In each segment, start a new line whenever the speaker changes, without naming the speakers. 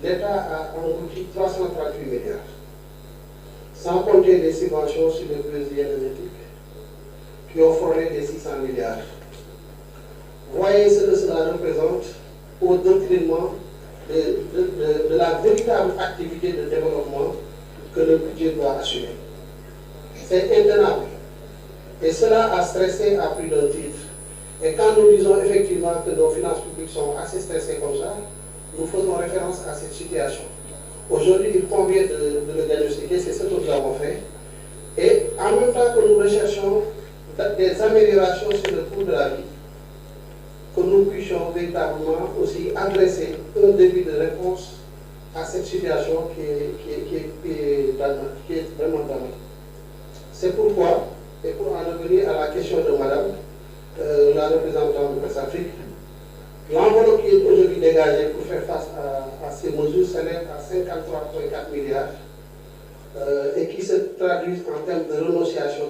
l'État a englouti 338 milliards, sans compter les subventions sur les produits énergétiques qui ont frôlé les 600 milliards. Voyez ce que cela représente au détriment de la véritable activité de développement que le budget doit assurer. C'est intenable. Et cela a stressé à plus d'un titre. Et quand nous disons effectivement que nos finances publiques sont assez stressées comme ça, nous faisons référence à cette situation. Aujourd'hui, il convient de le diagnostiquer, c'est ce que nous avons fait. Et en même temps que nous recherchons des améliorations sur le coût de la vie, que nous puissions véritablement aussi adresser un début de réponse à cette situation qui est vraiment dramatique. C'est pourquoi, et pour en revenir à la question de Madame, la représentante de Presse-Afrique, l'enveloppe qui est aujourd'hui dégagée pour faire face à ces mesures s'élève à 53,4 milliards et qui se traduisent en termes de renonciation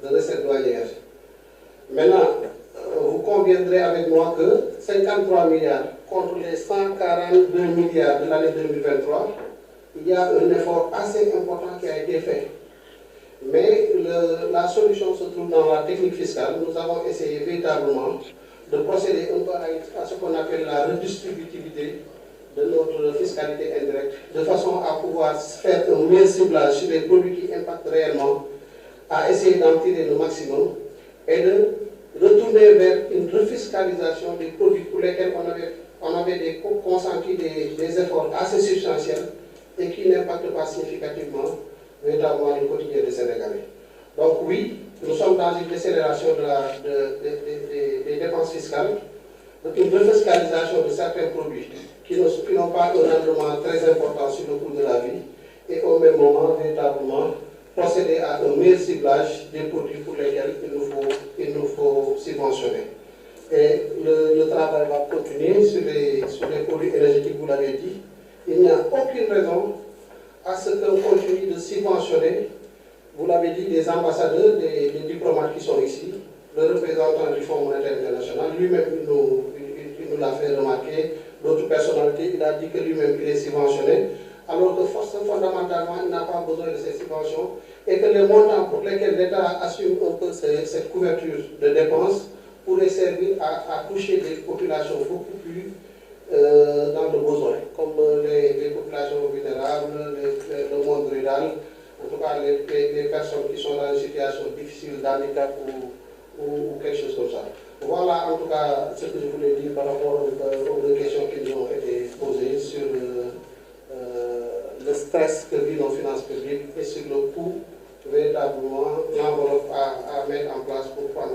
de recettes douanières. Maintenant, vous conviendrez avec moi que 53 milliards contre les 142 milliards de l'année 2023, il y a un effort assez important qui a été fait. Mais la solution se trouve dans la technique fiscale. Nous avons essayé véritablement de procéder un peu à ce qu'on appelle la redistributivité de notre fiscalité indirecte, de façon à pouvoir faire un meilleur ciblage sur les produits qui impactent réellement, à essayer d'en tirer le maximum et de retourner vers une refiscalisation des produits pour lesquels on avait consenti des efforts assez substantiels et qui n'impactent pas significativement véritablement le quotidien des Sénégalais. Donc oui, nous sommes dans une décélération des dépenses fiscales, une refiscalisation de certains produits qui n'ont pas un rendement très important sur le coût de la vie et au même moment véritablement procéder à un meilleur ciblage des produits pour lesquels il nous faut subventionner. Et le travail va continuer sur les produits énergétiques, vous l'avez dit. Il n'y a aucune raison à ce qu'on continue de subventionner, vous l'avez dit, des ambassadeurs, des diplomates qui sont ici, le représentant du Fonds monétaire international, lui-même il nous l'a fait remarquer, d'autres personnalités, il a dit que lui-même il est subventionné, alors que fondamentalement il n'a pas besoin de ces subventions et que les montants pour lesquels l'État assume un peu cette couverture de dépenses pourraient servir à toucher des populations beaucoup plus dans le besoin, comme les populations vulnérables, le monde rural, en tout cas les personnes qui sont dans une situation difficile d'handicap ou quelque chose comme ça. Voilà en tout cas ce que je voulais dire par rapport aux deux questions qui nous ont été posées sur le stress que vivent nos finances publiques et sur le coût véritablement l'enveloppe à mettre en place pour prendre